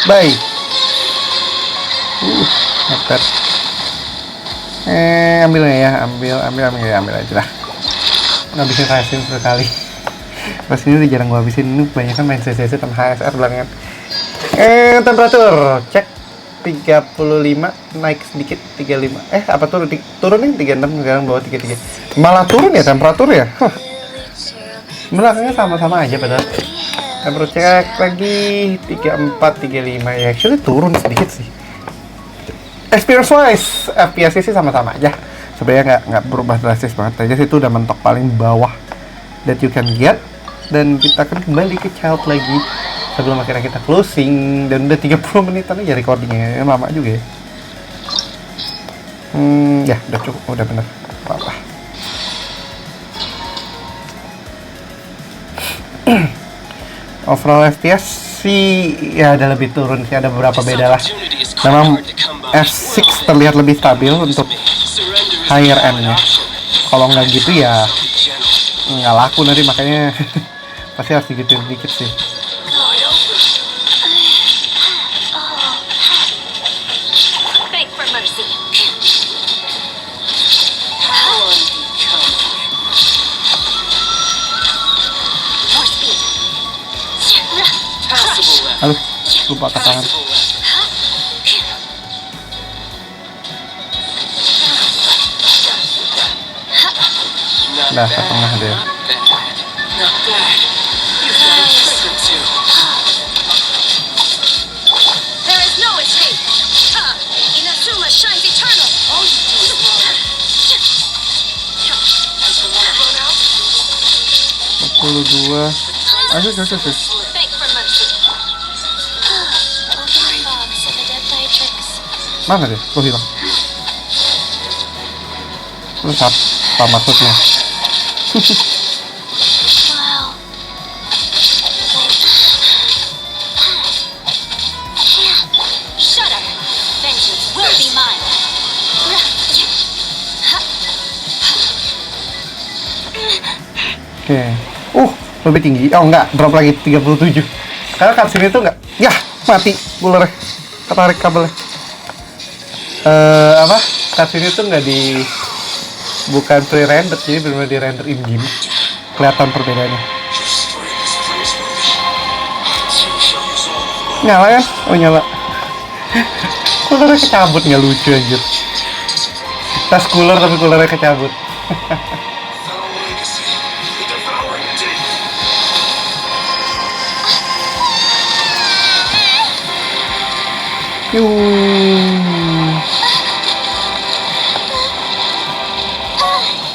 Bye. Mepet. Ambil ya, ambil aja lah. Ngabisin resin sekali. Pas ini udah jarang gua habisin, ini kebanyakan main CCC sama HSR belakangan. Temperatur cek 35, naik sedikit 35. Apa turun? Turun nih 36, sekarang bawah 33. Malah turun ya temperatur ya. Belakangnya sama-sama aja padahal. Temperatur cek lagi 34, 35 ya. Actually turun sedikit sih. Experience wise, FPS sih sama-sama aja. Sebenarnya nggak berubah drastis banget aja sih, itu udah mentok paling bawah that you can get. Dan kita akan kembali ke child lagi sebelum akhirnya kita closing, dan udah 30 menitan aja recordingnya, lama juga ya. Ya udah cukup, udah bener apa-apa. Overall FPS sih ya ada lebih turun sih, ada beberapa beda lah. Memang F6 terlihat lebih stabil untuk higher end-nya. Kalau nggak gitu ya nggak laku nanti, makanya pasti harus digituin dikit sih. Aduh, lupa tangan. Nah, ke tengah deh. Dua. Aduh. Mana dia? Kok hilang? Terus apa maksudnya? Oke. Lebih tinggi. Oh enggak, drop lagi 37. Karena cutscene itu enggak. Yah, mati ulernya. Ketarik kabelnya. Cutscene itu enggak bukan pre-render, jadi benar-benar di render in game. Kelihatan perbedaannya. Nyala kan? Oh nyala. Coolernya kecabut, nggak lucu anjir. Tas cooler tapi coolernya kecabut.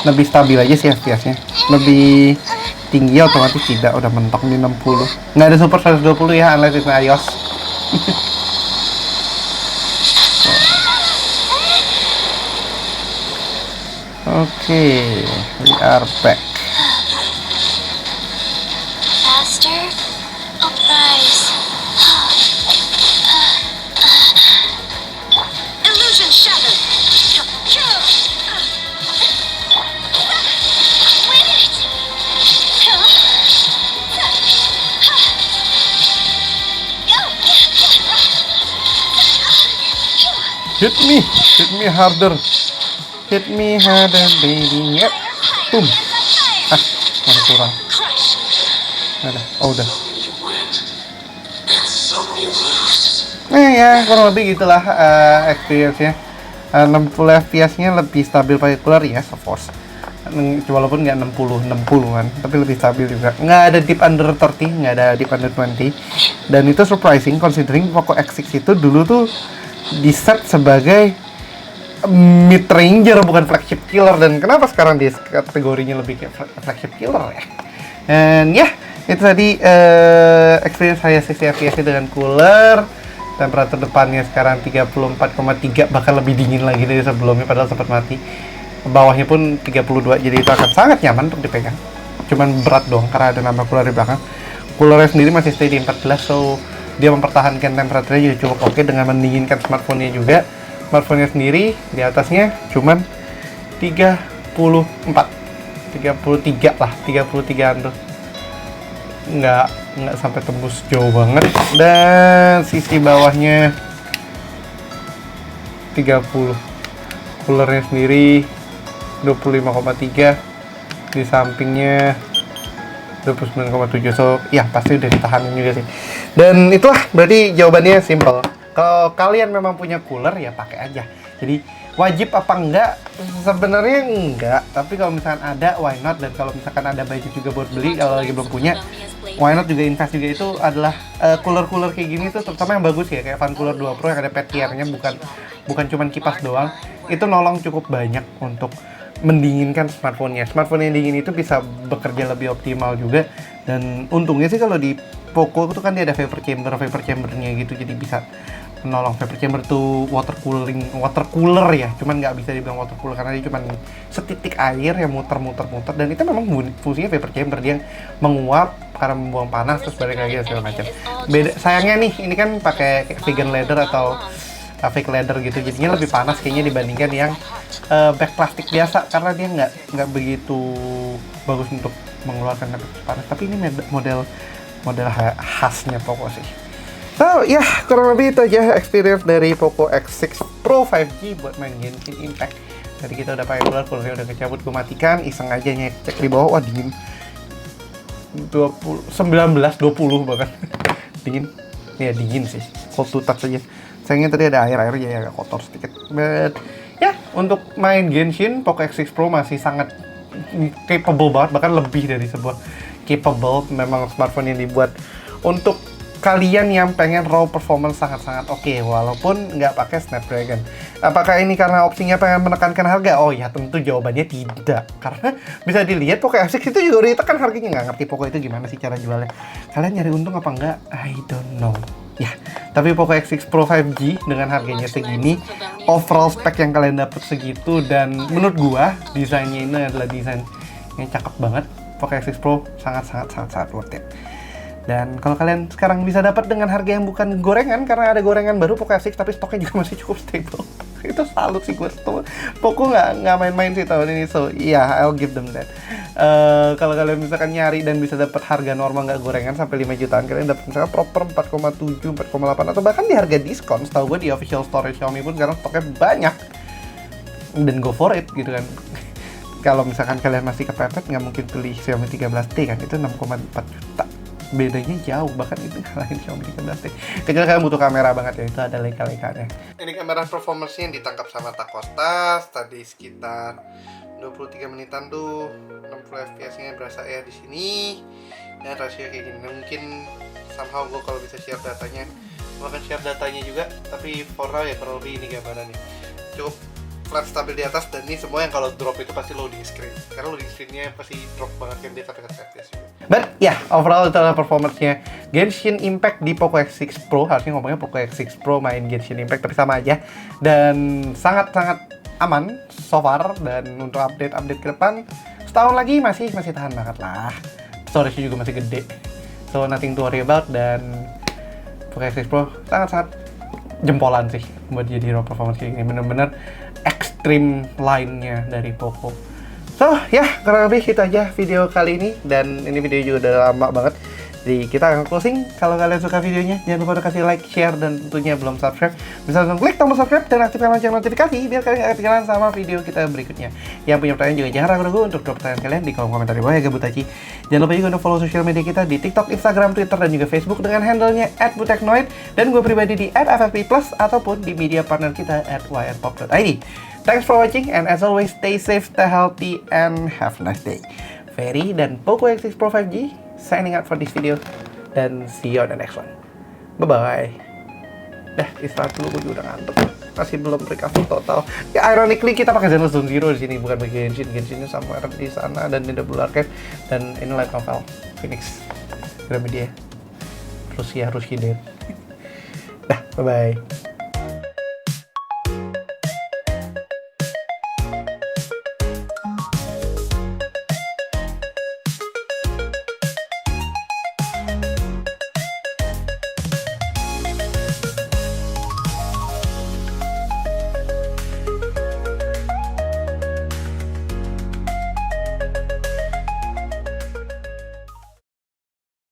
Lebih stabil aja sih FPS-nya. Lebih tinggi otomatis tidak, udah mentok di 60. Nggak ada super 120 ya, unless itu iOS. Oke, we are back. Hit me harder, baby. Yep, boom. Ah, masih kurang. Ada, oh udah. Ya kurang lebih gitulah experience-nya. 60 fps-nya lebih stabil pakai cooler ya, of course. Walaupun nggak 60-an, tapi lebih stabil juga. Nggak ada deep under 30, nggak ada deep under 20. Dan itu surprising considering Poco X6 itu dulu tuh di set sebagai mid ranger bukan flagship killer, dan kenapa sekarang dia kategorinya lebih kayak flagship killer ya. Dan ya itu tadi experience saya 60 fps dengan cooler. Temperatur depannya sekarang 34,3, bahkan lebih dingin lagi dari sebelumnya padahal sempat mati. Bawahnya pun 32, jadi itu akan sangat nyaman untuk dipegang. Cuman berat doang karena ada nambah cooler di belakang. Coolernya sendiri masih stay di 14, so dia mempertahankan temperaturnya juga cukup oke dengan mendinginkan smartphone-nya juga. Smartphone-nya sendiri di atasnya cuman 33 lah, 33an tuh. Nggak sampai tembus jauh banget. Dan sisi bawahnya 30. Coolernya sendiri 25,3, di sampingnya 29,7. So ya pasti udah ditahanin juga sih. Dan itulah berarti jawabannya simple. Kalau kalian memang punya cooler ya pakai aja. Jadi wajib apa enggak? Sebenarnya enggak, tapi kalau misalkan ada, why not? Dan kalau misalkan ada budget juga buat beli, kalau lagi belum punya, why not juga invest juga. Itu adalah cooler-cooler kayak gini tuh, terutama yang bagus ya, kayak Fan Cooler 2 Pro yang ada petiernya, bukan cuman kipas doang. Itu nolong cukup banyak untuk mendinginkan smartphone-nya. Smartphone yang dingin itu bisa bekerja lebih optimal juga. Dan untungnya sih kalau di Poco itu kan dia ada vapor chambernya gitu, jadi bisa menolong. Vapor chamber tuh water cooler ya, cuman nggak bisa dibilang water cooler karena dia cuman setitik air yang muter, dan itu memang fungsinya vapor chamber, dia menguap karena membuang panas terus balik lagi segala macam. Beda sayangnya nih, ini kan pakai vegan leather atau fake leather gitu, jadinya lebih panas kayaknya dibandingkan yang bag plastik biasa, karena dia nggak begitu bagus untuk mengeluarkan temperatur panas. Tapi ini model khasnya Poco sih. So, ya kurang lebih itu aja experience dari Poco X6 Pro 5G buat main Genshin Impact. Tadi kita udah pakai coolernya udah kecabut, gue matikan, iseng aja cek di bawah, wah dingin. 19, 20 bahkan. Dingin. Ya dingin sih, cold to touch aja. Sayangnya tadi ada air jadi agak kotor sedikit. But ya, untuk main Genshin, Poco X6 Pro masih sangat capable banget, bahkan lebih dari sebuah capable. Memang smartphone yang dibuat untuk kalian yang pengen raw performance sangat-sangat oke, walaupun nggak pakai Snapdragon. Apakah ini karena opsinya pengen menekankan harga? Oh ya, tentu jawabannya tidak. Karena bisa dilihat Poco X6 itu juga udah ditekan harganya. Nggak ngerti Poco itu gimana sih cara jualnya. Kalian nyari untung apa enggak? I don't know. Ya, tapi Poco X6 Pro 5G dengan harganya segini, overall spek yang kalian dapat segitu, dan menurut gua desainnya ini adalah desain yang cakep banget. Poco X6 Pro sangat worth it. Dan kalau kalian sekarang bisa dapat dengan harga yang bukan gorengan, karena ada gorengan baru Poco X6 tapi stoknya juga masih cukup stable. Itu salut sih gue. Poco nggak main-main sih tahun ini, so yeah, I'll give them that. Kalau kalian misalkan nyari dan bisa dapat harga normal nggak gorengan sampai 5 jutaan, kalian dapat misalkan proper 4,7, 4,8, atau bahkan di harga diskon. Setahu gue di official store Xiaomi pun sekarang stoknya banyak. Dan go for it gitu kan. Kalau misalkan kalian masih kepepet, nggak mungkin beli Xiaomi 13T kan, itu 6,4 juta. Bedanya jauh, bahkan itu ngalahin Xiaomi 13T. Kecuali kalian butuh kamera banget ya, itu ada leka-lekanya. Ini kamera performance-nya yang ditangkap sama Takostas tadi sekitar 23 menitan tuh, 60 fps-nya berasa ya di sini. Dan rasio kayak gini. Nah, mungkin somehow gue kalau bisa share datanya, gue akan share datanya juga. Tapi for now ya kurang lebih ini gambarannya. Cukup flat stabil di atas, dan ini semua yang kalau drop itu pasti loading screen, karena loading screennya pasti drop banget kan dia sampai ke FPS juga. But ya, overall itu adalah performance-nya Genshin Impact di Poco X6 Pro. Harusnya ngomongnya Poco X6 Pro main Genshin Impact, tapi sama aja. Dan sangat-sangat aman so far, dan untuk update ke depan setahun lagi masih tahan banget lah. Storage-nya juga masih gede, so nothing to worry about. Dan Poco X6 Pro sangat-sangat jempolan sih buat jadi raw performance kayak gini, bener-bener ekstrim line-nya dari Poco. So ya, kurang lebih itu aja video kali ini, dan ini video juga udah lama banget. Jadi kita akan closing. Kalau kalian suka videonya, jangan lupa untuk kasih like, share, dan tentunya belum subscribe, bisa langsung klik tombol subscribe dan aktifkan lonceng notifikasi biar kalian gak ketinggalan sama video kita berikutnya. Yang punya pertanyaan juga jangan ragu-ragu untuk drop pertanyaan kalian di kolom komentar di bawah ya Gabutaci. Jangan lupa juga untuk follow sosial media kita di TikTok, Instagram, Twitter, dan juga Facebook dengan handle-nya @buteknoid, dan gue pribadi di @ffp+ ataupun di media partner kita @yrpop.id. Thanks for watching, and as always, stay safe, stay healthy, and have a nice day. Ferry dan Poco X6 Pro 5G signing out for this video, dan see you on the next one. Bye-bye. Istirahat dulu, gue juga udah ngantuk. Masih belum recovery total. Ya, ironically kita pakai Zenless Zone Zero di sini, bukan pakai Genshin. Genshinnya somewhere di sana dan di Double Arcade, dan ini light novel Phoenix Gramedia Rusia Den. Bye-bye.